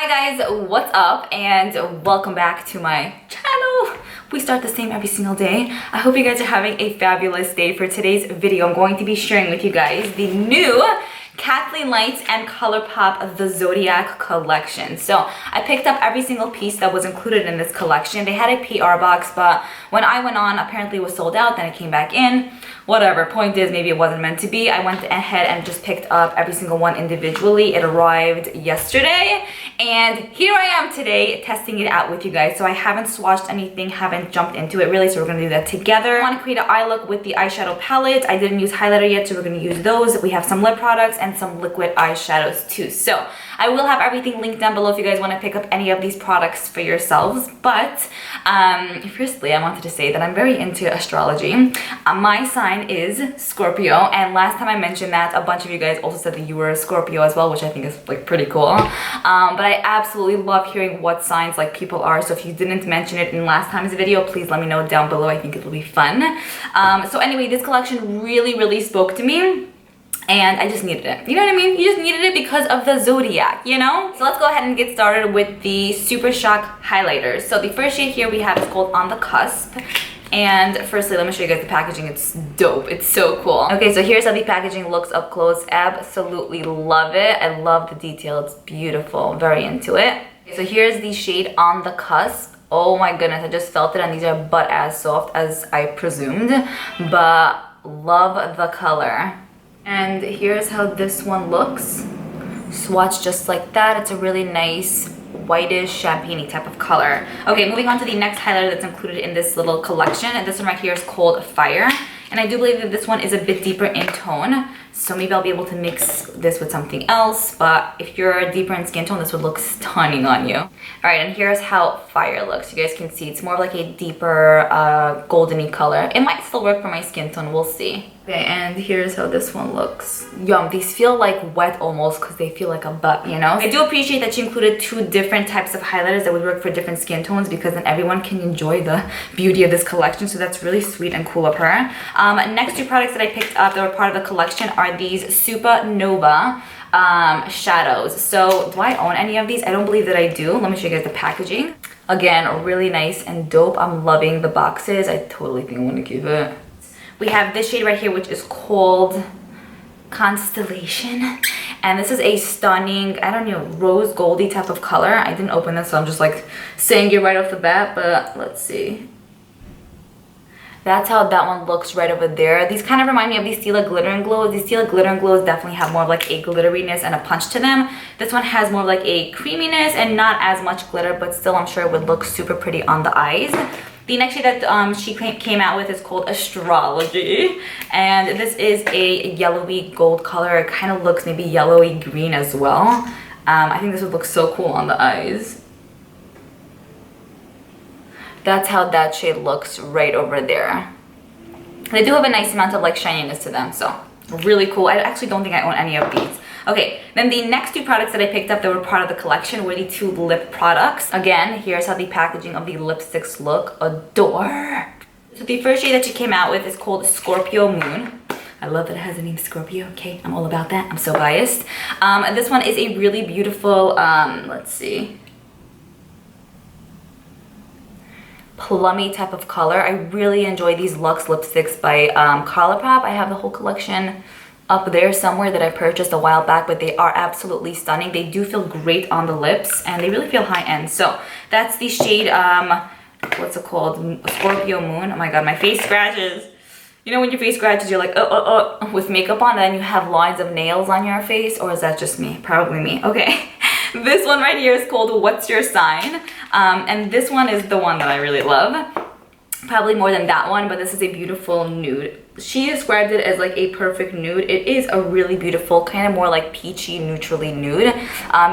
Hi guys, what's up and welcome back to my channel. We start the same every single day. I hope you guys are having a fabulous day. For today's video, I'm going to be sharing with you guys the new Kathleen and Colourpop The Zodiac collection. So I picked up every single piece that was included in this collection. They had a PR box, but when I went on, apparently it was sold out, then it came back in. Whatever, point is maybe it wasn't meant to be. I went ahead and just picked up every single one individually. It arrived yesterday and here I am today testing it out with you guys. So I haven't swatched anything, haven't jumped into it really, so we're gonna do that together. I want to create an eye look with the eyeshadow palette. I didn't use highlighter yet, so we're gonna use those. We have some lip products and some liquid eyeshadows too. So I will have everything linked down below if you guys want to pick up any of these products for yourselves. But firstly, I wanted to say that I'm very into astrology. My sign is Scorpio, and last time I mentioned that, a bunch of you guys also said that you were a Scorpio as well, which I think is like pretty cool. But I absolutely love hearing what signs like people are. So if you didn't mention it in last time's video, please let me know down below. I think it will be fun. So anyway, this collection really spoke to me. And I just needed it. You know what I mean? You just needed it because of the Zodiac, you know? So let's go ahead and get started with the Super Shock highlighters. So the first shade here we have is called On the Cusp. And firstly, let me show you guys the packaging. It's dope. It's so cool. Okay, so here's how the packaging looks up close. Absolutely love it. I love the detail. It's beautiful. Very into it. So here's the shade On the Cusp. Oh my goodness, I just felt it, and these are butt as soft as I presumed. But love the color. And here's how this one looks. Swatch just like that. It's a really nice whitish champagne-y type of color. Okay, moving on to the next highlighter that's included in this little collection. And this one right here is called Fire. And I do believe that this one is a bit deeper in tone. So maybe I'll be able to mix this with something else. But if you're deeper in skin tone, this would look stunning on you. All right, and here's how Fire looks. You guys can see it's more of like a deeper goldeny color. It might still work for my skin tone, we'll see. Okay, and here's how this one looks. Yum, these feel like wet almost because they feel like a butt, you know? I do appreciate that she included two different types of highlighters that would work for different skin tones, because then everyone can enjoy the beauty of this collection. So that's really sweet and cool of her. Next two products that I picked up that were part of the collection are these Supernova shadows. So do I own any of these? I don't believe that I do. Let me show you guys the packaging. Again, really nice and dope. I'm loving the boxes. I totally think I'm gonna keep it. We have this shade right here, which is called Constellation. And this is a stunning, I don't know, rose goldy type of color. I didn't open this, so I'm just like saying it right off the bat, but let's see. That's how that one looks right over there. These kind of remind me of these Stila Glitter and Glows. These Stila Glitter and Glows definitely have more of like a glitteriness and a punch to them. This one has more like a creaminess and not as much glitter, but still I'm sure it would look super pretty on the eyes. The next shade that she came out with is called Astrology. And this is a yellowy gold color. It kind of looks maybe yellowy green as well. I think this would look so cool on the eyes. That's how that shade looks right over there. They do have a nice amount of like shininess to them, so really cool. I actually don't think I own any of these. Okay, then the next two products that I picked up that were part of the collection were the two lip products. Again, here's how the packaging of the lipsticks look. Adore. So the first shade that she came out with is called Scorpio Moon. I love that it has the name Scorpio. Okay, I'm all about that. I'm so biased. This one is a really beautiful, let's see, plummy type of color. I really enjoy these Luxe lipsticks by Colourpop. I have the whole collection up there somewhere that I purchased a while back, but they are absolutely stunning. They do feel great on the lips and they really feel high-end. So that's the shade, what's it called? Scorpio Moon. Oh my god, my face scratches. You know when your face scratches, you're like, with makeup on, then you have lines of nails on your face? Or is that just me? Probably me. Okay. This one right here is called What's Your Sign? And this one is the one that I really love. Probably more than that one, but this is a beautiful nude. She described it as like a perfect nude. It is a really beautiful, kind of more like peachy, neutrally nude.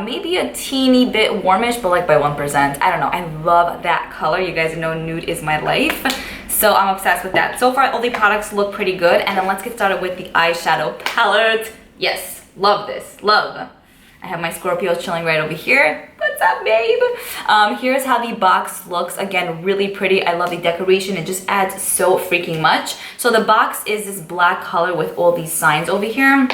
Maybe a teeny bit warmish, but like by 1%. I don't know. I love that color. You guys know nude is my life. So I'm obsessed with that. So far, all the products look pretty good. And then let's get started with the eyeshadow palette. Yes, love this. Love. I have my Scorpio chilling right over here. What's up, babe? Here's how the box looks. Again, really pretty. I love the decoration. It just adds so freaking much. So the box is this black color with all these signs over here.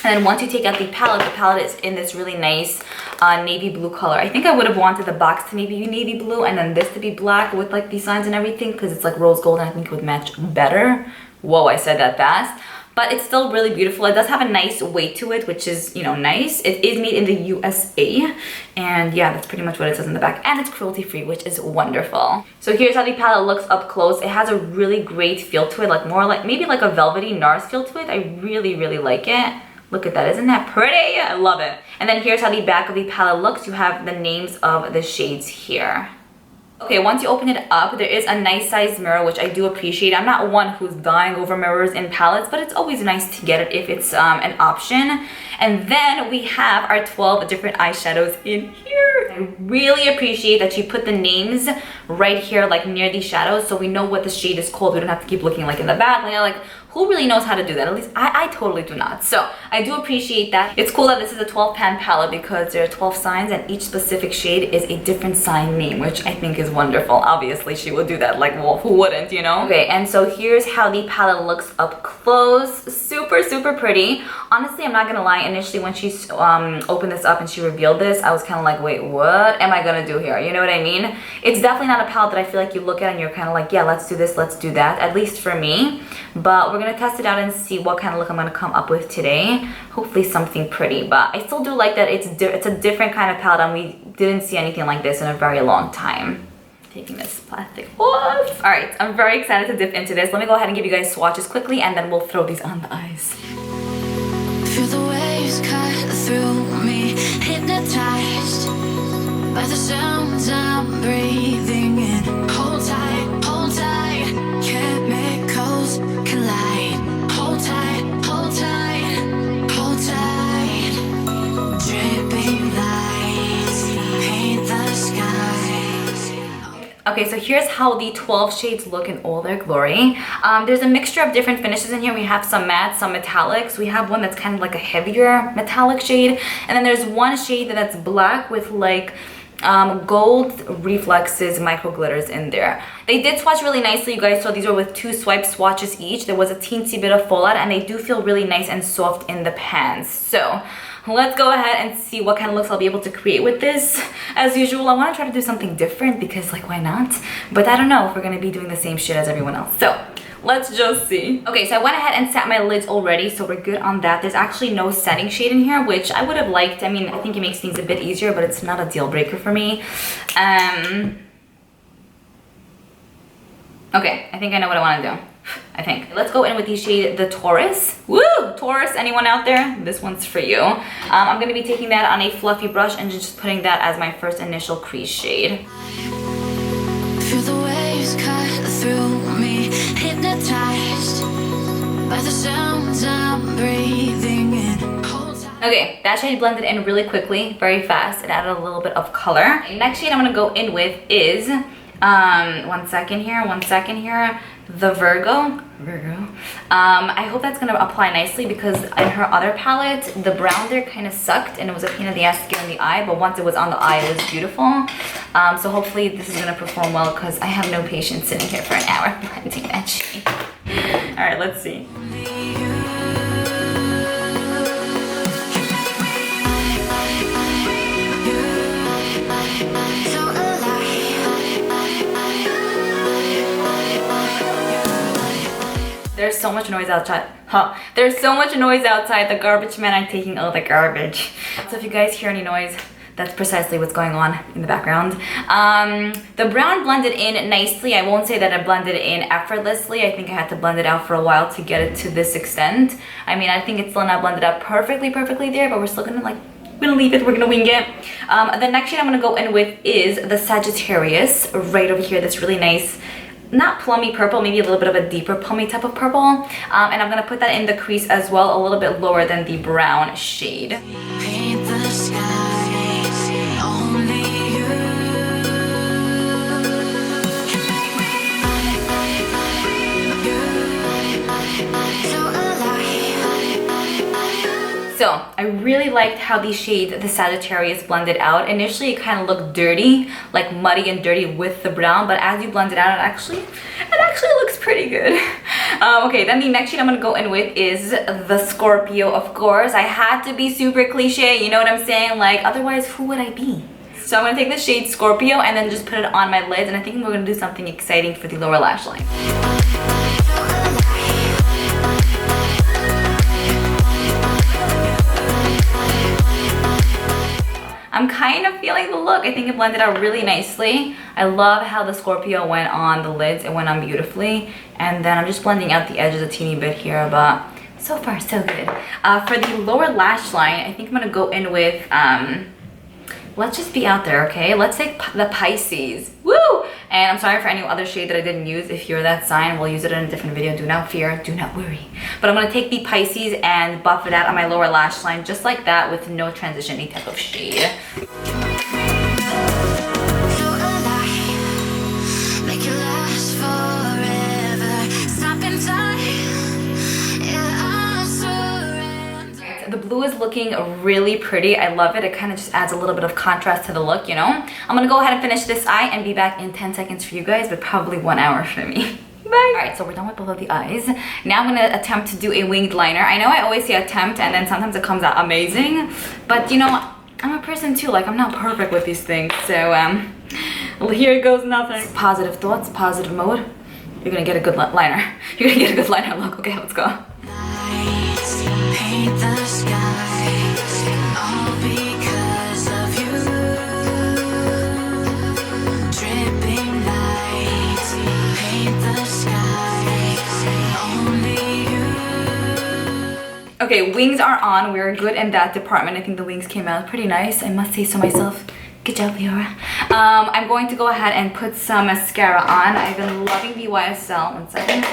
And then once you take out the palette is in this really nice navy blue color. I think I would have wanted the box to maybe be navy blue and then this to be black with like these lines and everything because it's like rose gold and I think it would match better. Whoa, I said that fast. But it's still really beautiful. It does have a nice weight to it, which is, you know, nice. It is made in the USA. And yeah, that's pretty much what it says in the back. And it's cruelty-free, which is wonderful. So here's how the palette looks up close. It has a really great feel to it, like more like, maybe like a velvety NARS feel to it. I really, really like it. Look at that, isn't that pretty? I love it. And then here's how the back of the palette looks. You have the names of the shades here. Okay, once you open it up, there is a nice size mirror, which I do appreciate. I'm not one who's dying over mirrors in palettes, but it's always nice to get it if it's an option. And then we have our 12 different eyeshadows in here. I really appreciate that you put the names right here, like near the shadows, so we know what the shade is called. We don't have to keep looking like in the back. Like who really knows how to do that? At least I totally do not. So I do appreciate that. It's cool that this is a 12 pan palette because there are 12 signs and each specific shade is a different sign name, which I think is wonderful. Obviously she would do that, like, well, who wouldn't, you know? Okay, and so here's how the palette looks up close. Super, super pretty. Honestly, I'm not gonna lie, initially when she opened this up and she revealed this, I was kind of like, wait, what am I gonna do here? You know what I mean? It's definitely not a palette that I feel like you look at and you're kind of like, yeah, let's do this, let's do that, at least for me. But we're gonna test it out and see what kind of look I'm gonna come up with today. Hopefully something pretty, but I still do like that it's a different kind of palette and we didn't see anything like this in a very long time. Taking this plastic off. All right, I'm very excited to dip into this. Let me go ahead and give you guys swatches quickly and then we'll throw these on the eyes. Feel the waves cut through me, hypnotized by the sounds I'm breathing in. Hold tight, chemicals collide. Hold tight, hold tight, hold tight. Dripping lights paint the skies. Okay, so here's how the 12 shades look in all their glory. There's a mixture of different finishes in here. We have some matte, some metallics. We have one that's kind of like a heavier metallic shade. And then there's one shade that's black with like gold reflexes, micro glitters in there. They did swatch really nicely, you guys. So these are with 2 swipe swatches each. There was a teensy bit of fallout and they do feel really nice and soft in the pans. So let's go ahead and see what kind of looks I'll be able to create with this. As usual, I want to try to do something different because, like, why not? But I don't know if we're going to be doing the same shit as everyone else. So let's just see. Okay, so I went ahead and set my lids already, so we're good on that. There's actually no setting shade in here, which I would have liked. I mean, I think it makes things a bit easier, but it's not a deal breaker for me. Okay, I think I know what I want to do. I think. Let's go in with the shade The Taurus. Woo! Taurus, anyone out there? This one's for you. I'm going to be taking that on a fluffy brush and just putting that as my first initial crease shade. Feel the waves cut through me, hypnotized by the sounds I'm breathing in. Okay, that shade blended in really quickly, very fast. It added a little bit of color. Next shade I'm going to go in with is, one second here, the Virgo. I hope that's gonna apply nicely because in her other palette, the brown there kind of sucked and it was a pain in the ass to get in the eye, but once it was on the eye, it was beautiful. So hopefully this is gonna perform well because I have no patience sitting here for an hour blending that shade. All right, let's see. There's so much noise outside. There's so much noise outside. The garbage men are taking all the garbage. So if you guys hear any noise, that's precisely what's going on in the background. The brown blended in nicely. I won't say that it blended in effortlessly. I think I had to blend it out for a while to get it to this extent. I mean, I think it's still not blended out perfectly there, but we're still gonna we're gonna leave it, we're gonna wing it. The next shade I'm gonna go in with is the Sagittarius, right over here. That's really nice. Not plummy purple, maybe a little bit of a deeper plummy type of purple. And I'm gonna put that in the crease as well, a little bit lower than the brown shade. Paint the skies, only you. So So I really liked how the shade, the Sagittarius, blended out. Initially it kind of looked dirty, like muddy and dirty with the brown, but as you blend it out, it actually looks pretty good. Okay, then the next shade I'm gonna go in with is the Scorpio, of course. I had to be super cliche, you know what I'm saying? Like, otherwise, who would I be? So I'm gonna take the shade Scorpio and then just put it on my lids, and I think we're gonna do something exciting for the lower lash line. I'm kind of feeling the look. I think it blended out really nicely. I love how the Scorpio went on the lids. It went on beautifully. And then I'm just blending out the edges a teeny bit here, but so far so good. For the lower lash line, I think I'm gonna go in with, let's just be out there, okay? Let's take the Pisces. Woo! And I'm sorry for any other shade that I didn't use. If you're that sign, we'll use it in a different video. Do not fear, do not worry. But I'm gonna take the Pisces and buff it out on my lower lash line just like that with no transition, any type of shade. The blue is looking really pretty. I love it. It kind of just adds a little bit of contrast to the look, you know? I'm gonna go ahead and finish this eye and be back in 10 seconds for you guys, but probably 1 hour for me. Bye. All right, so we're done with both of the eyes. Now I'm gonna attempt to do a winged liner. I know I always say attempt and then sometimes it comes out amazing, but you know, I'm a person too, like I'm not perfect with these things. So well, here goes nothing. Positive thoughts, positive mode. You're gonna get a good liner. You're gonna get a good liner look. Okay, let's go. Paint the skies, all because of you. Dripping lights, paint the skies, only you. Okay, wings are on. We're good in that department. I think the wings came out pretty nice. I must say so myself. Good job, Liora. I'm going to go ahead and put some mascara on. I've been loving the YSL. One second.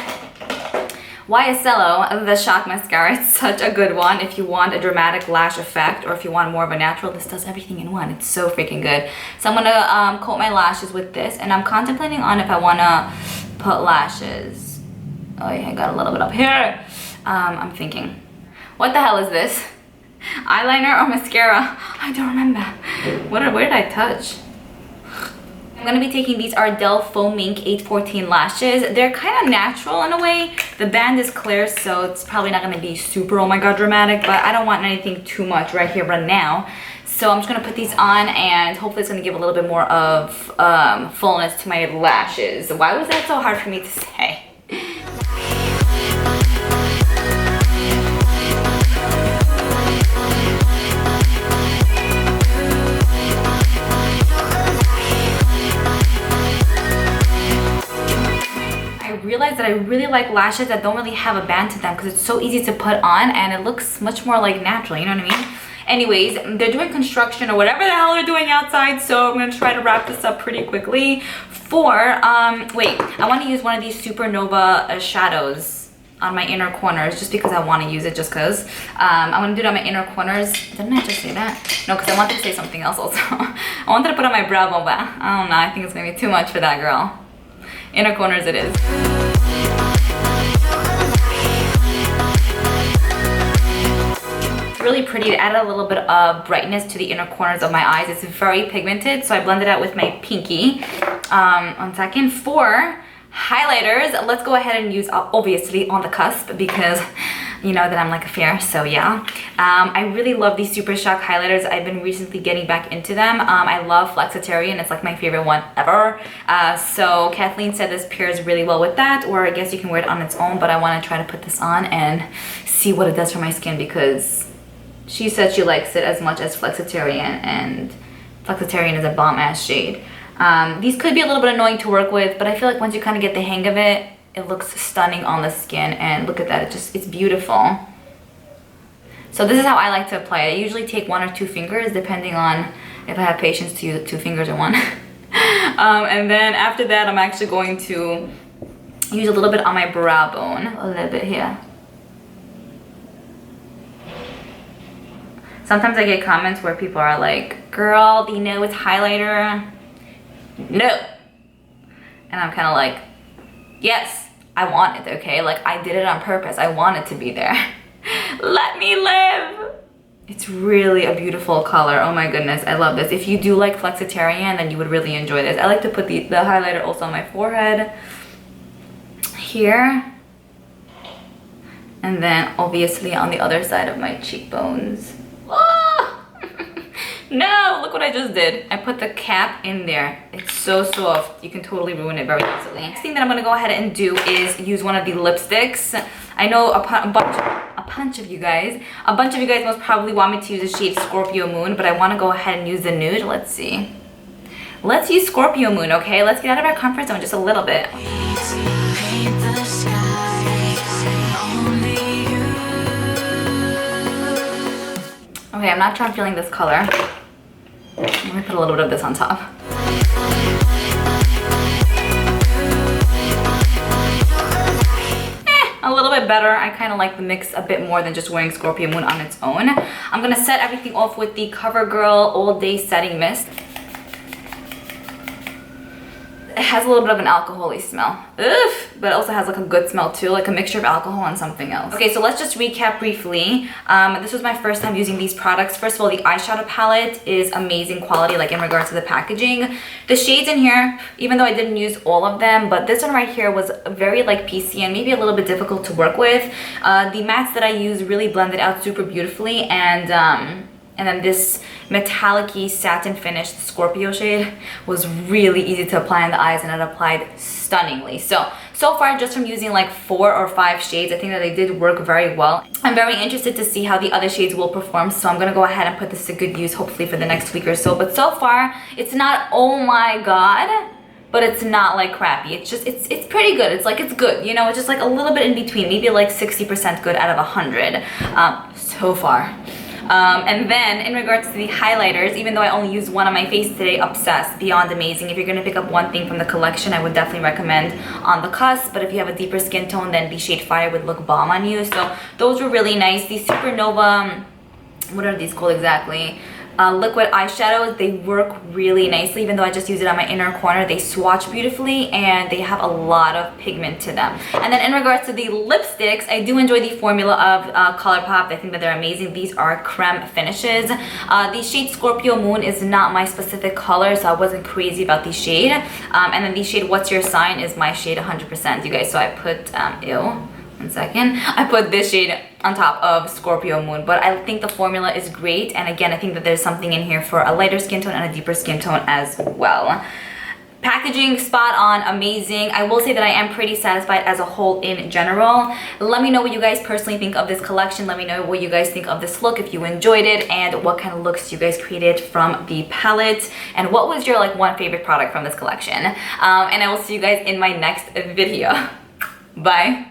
YSL, the Shock Mascara. It's such a good one if you want a dramatic lash effect or if you want more of a natural. This does everything in one. It's so freaking good. So I'm gonna coat my lashes with this, and I'm contemplating on if I wanna put lashes. Oh yeah, I got a little bit up here. I'm thinking, what the hell is this? Eyeliner or mascara? I don't remember. Where did I touch? I'm gonna be taking these Ardell Faux Mink 814 lashes. They're kind of natural in a way. The band is clear, so it's probably not gonna be super, oh my god, dramatic, but I don't want anything too much right here, right now. So I'm just gonna put these on and hopefully it's gonna give a little bit more of fullness to my lashes. Why was that so hard for me to say? Realized that I really like lashes that don't really have a band to them because it's so easy to put on and it looks much more like natural, you know what I mean? Anyways, they're doing construction or whatever the hell they're doing outside, so I'm gonna try to wrap this up pretty quickly. Wait, I want to use one of these Supernova shadows on my inner corners just because I want to use it just because. I'm gonna do it on my inner corners. Didn't I just say that? No, because I wanted to say something else also. I wanted to put on my brow bone, but I don't know, I think it's gonna be too much for that girl. Inner corners it is. Really pretty. It added a little bit of brightness to the inner corners of my eyes. It's very pigmented, so I blended out with my pinky. One second. For highlighters, let's go ahead and use obviously on the cusp because you know that I'm like a fair, so yeah. I really love these Super Shock highlighters. I've been recently getting back into them. I love Flexitarian. It's like my favorite one ever. So Kathleen said this pairs really well with that, or I guess you can wear it on its own, but I want to try to put this on and see what it does for my skin because she said she likes it as much as Flexitarian, and Flexitarian is a bomb-ass shade. These could be a little bit annoying to work with, but I feel like once you kind of get the hang of it, it looks stunning on the skin, and look at that, it's beautiful. So this is how I like to apply it. I usually take 1 or 2 fingers, depending on if I have patience to use 2 fingers or 1. And then after that, I'm actually going to use a little bit on my brow bone, a little bit here. Sometimes I get comments where people are like, girl, do you know it's highlighter? No. And I'm kind of like, yes, I want it, okay? Like, I did it on purpose. I want it to be there. Let me live. It's really a beautiful color. Oh my goodness, I love this. If you do like Flexitarian, then you would really enjoy this. I like to put the highlighter also on my forehead. here. And then obviously on the other side of my cheekbones. Oh! No, look what I just did. I put the cap in there. It's so soft. You can totally ruin it very easily. Next thing that I'm gonna go ahead and do is use one of the lipsticks. I know a bunch of you guys most probably want me to use the shade Scorpio Moon, but I wanna go ahead and use the nude. Let's see. Let's use Scorpio Moon, okay? Let's get out of our comfort zone just a little bit. Okay, I'm not sure I'm feeling this color. Let me put a little bit of this on top. A little bit better. I kind of like the mix a bit more than just wearing Scorpio Moon on its own. I'm gonna set everything off with the CoverGirl All Day Setting Mist. It has a little bit of an alcohol-y smell. Ugh, but it also has like a good smell too, like a mixture of alcohol and something else. Okay, so let's just recap briefly. This was my first time using these products. First of all, the eyeshadow palette is amazing quality, like in regards to the packaging. The shades in here, even though I didn't use all of them, but this one right here was very like PC and maybe a little bit difficult to work with. The mattes that I used really blended out super beautifully, and then this metallic-y satin finish, the Scorpio shade, was really easy to apply on the eyes, and it applied stunningly. So far, just from using like 4 or 5 shades, I think that they did work very well. I'm very interested to see how the other shades will perform, so I'm gonna go ahead and put this to good use hopefully for the next week or so. But so far, it's not oh my god, but it's not like crappy. It's just, it's pretty good. It's like, it's good, you know? It's just like a little bit in between, maybe like 60% good out of 100 so far. And then in regards to the highlighters, even though I only used one on my face today, Obsessed, beyond amazing. If you're gonna pick up one thing from the collection, I would definitely recommend On the Cusp, but if you have a deeper skin tone, then the shade Fire would look bomb on you. So those were really nice. The Supernova, what are these called exactly? Liquid eyeshadows, they work really nicely. Even though I just use it on my inner corner, they swatch beautifully and they have a lot of pigment to them. And then in regards to the lipsticks, I do enjoy the formula of Colourpop. I think that they're amazing. These are creme finishes. The shade Scorpio Moon is not my specific color, so I wasn't crazy about the shade. And then the shade What's Your Sign is my shade 100%, you guys. So I put, one second. I put this shade on top of Scorpio Moon, but I think the formula is great. And again, I think that there's something in here for a lighter skin tone and a deeper skin tone as well. Packaging, spot on, amazing. I will say that I am pretty satisfied as a whole in general. Let me know what you guys personally think of this collection. Let me know what you guys think of this look, if you enjoyed it, and what kind of looks you guys created from the palette, and what was your like one favorite product from this collection. And I will see you guys in my next video. Bye.